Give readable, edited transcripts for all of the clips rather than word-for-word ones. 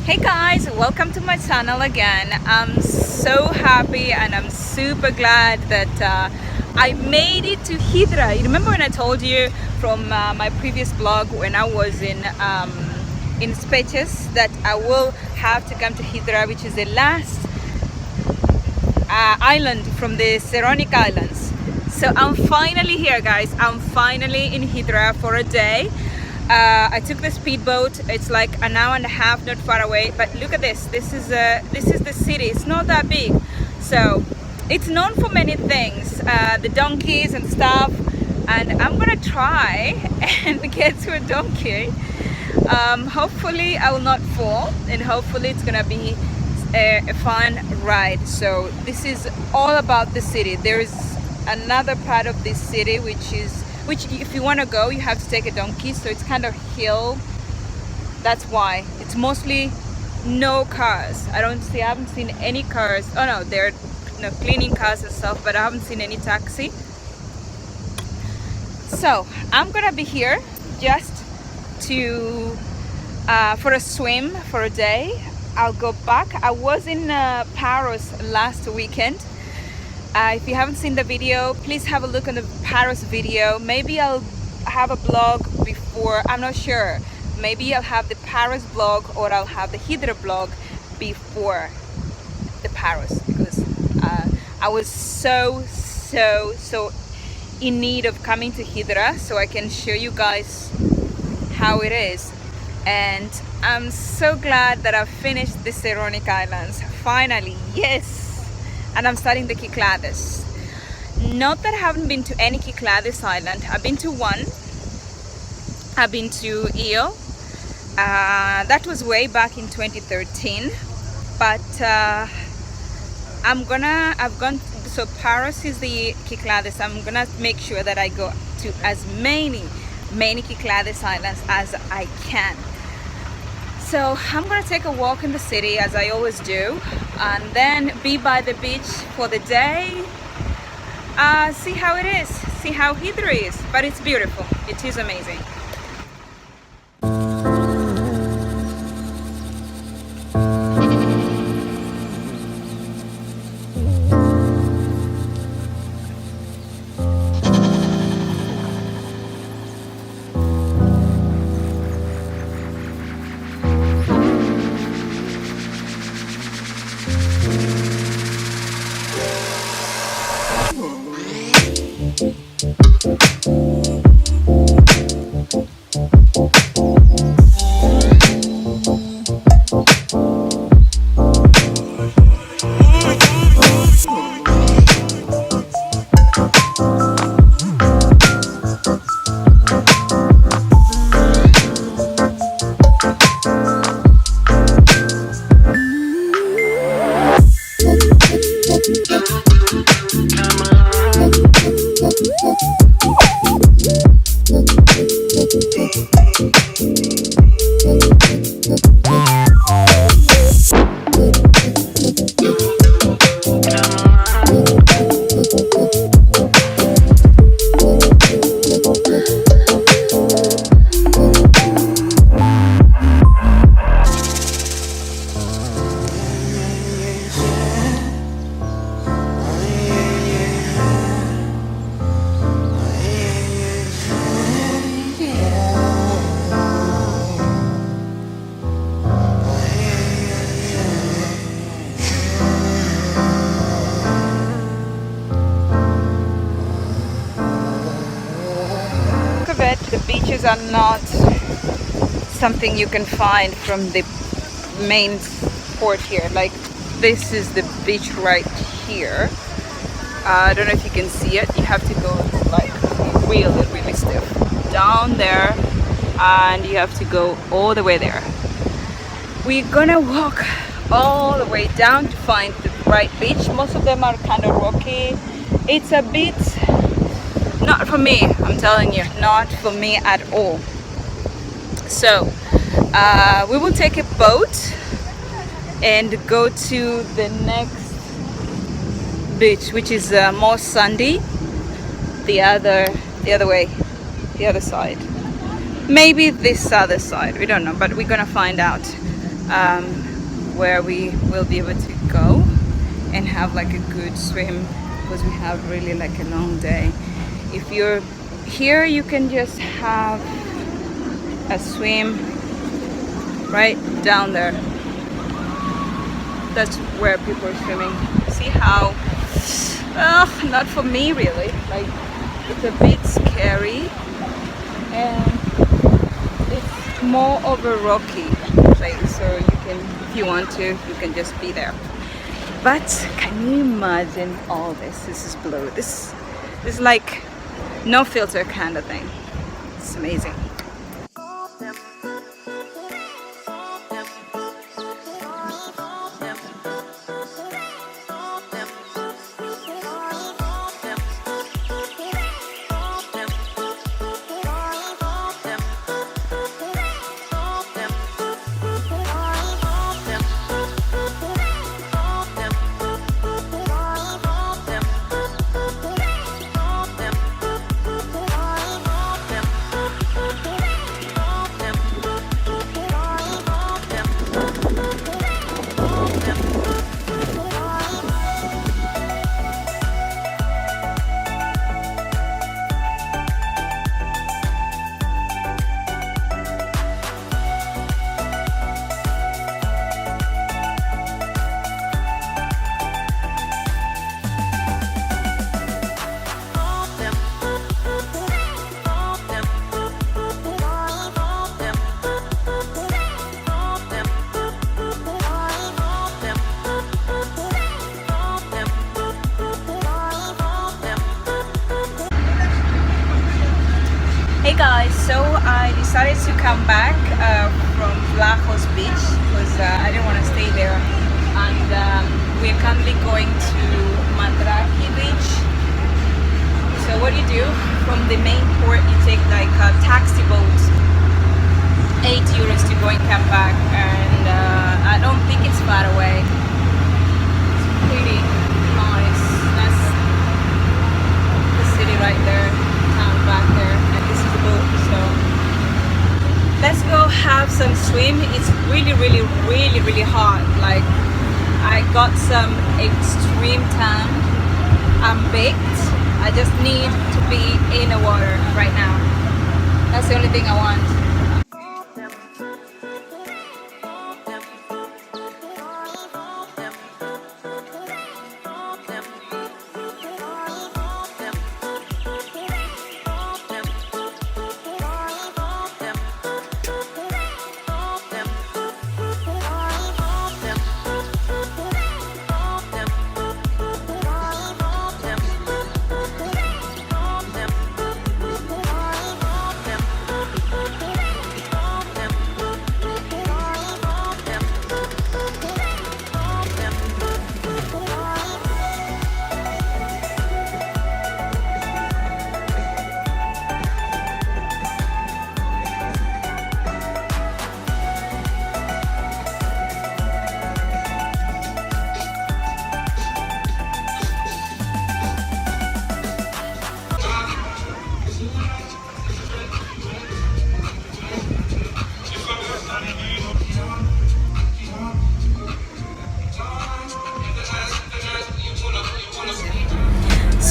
Hey guys, welcome to my channel again. I'm so happy and I'm super glad that I made it to Hydra. You remember when I told you from my previous blog when I was in Spetses that I will have to come to Hydra, which is the last island from the Saronic Islands. So I'm finally here, guys. I'm finally in Hydra for a day. I took the speedboat. It's like an hour and a half, not far away. But look at this. This is the city. It's not that big, so it's known for many things, the donkeys and stuff. And I'm gonna try and get to a donkey. Hopefully, I will not fall, and hopefully, it's gonna be a fun ride. So this is all about the city. There is another part of this city which if you want to go, you have to take a donkey, so it's kind of hill. That's why it's mostly no cars. I haven't seen any cars. Oh no, they're cleaning cars and stuff, but I haven't seen any taxi. So I'm gonna be here just to for a swim for a day. I'll go back. I was in Piraeus last weekend. If you haven't seen the video, please have a look on the Piraeus video. Maybe I'll have a blog before, I'm not sure. Maybe I'll have the Piraeus blog or I'll have the Hydra blog before the Piraeus, because I was so in need of coming to Hydra so I can show you guys how it is. And I'm so glad that I've finished the Saronic Islands. Finally, yes! And I'm starting the Cyclades. Not that I haven't been to any Cyclades island. I've been to one. I've been to Io. That was way back in 2013. But so Piraeus is the Cyclades. I'm gonna make sure that I go to as many Cyclades islands as I can. So I'm gonna take a walk in the city as I always do, and then be by the beach for the day. See how it is, see how Hydra is. But it's beautiful, it is amazing. These are not something you can find from the main port here. Like this is the beach right here. I don't know if you can see it. You have to go like really stiff down there, and you have to go all the way there. We're gonna walk all the way down to find the right beach. Most of them are kind of rocky. It's a bit not for me, I'm telling you, not for me at all. So we will take a boat and go to the next beach, which is more sandy, the other way, the other side. Maybe this other side, we don't know, but we're gonna find out where we will be able to go and have like a good swim, because we have really like a long day. If you're here, you can just have a swim right down there. That's where people are swimming. See how, not for me really, like it's a bit scary, and it's more of a rocky place, so you can, if you want to, you can just be there. But can you imagine all this? This is blue. This is like no filter kind of thing. It's amazing. Hey guys, so I decided to come back from Vlachos beach because I didn't want to stay there, and we're currently going to Mandraki beach. So what do? From the main port you take like a taxi boat, €8 to go and come back, and I don't think it's far away. It's pretty nice. That's the city right there, town back there. So let's go have some swim. It's really hot. Like I got some extreme tan. I'm baked. I just need to be in the water right now. That's the only thing I want.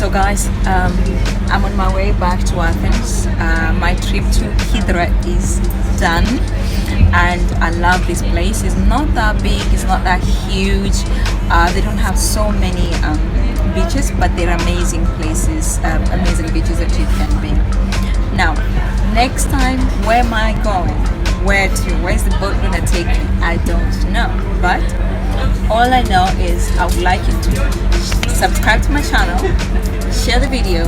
So guys, I'm on my way back to Athens. My trip to Hydra is done, and I love this place. It's not that big, it's not that huge. They don't have so many beaches, but they're amazing places, amazing beaches that you can be. Now, next time, where am I going? Where to? Where's the boat gonna take me? I don't know. But all I know is I would like you to subscribe to my channel, share the video,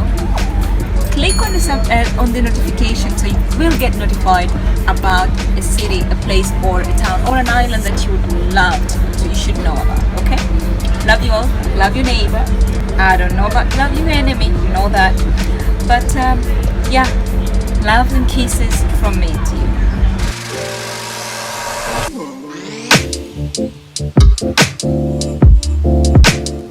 click on the notification so you will get notified about a city, a place, or a town, or an island that you would love to, you should know about. Okay? Love you all. Love your neighbor. I don't know about love your enemy. You know that. But yeah, love and kisses from me to you.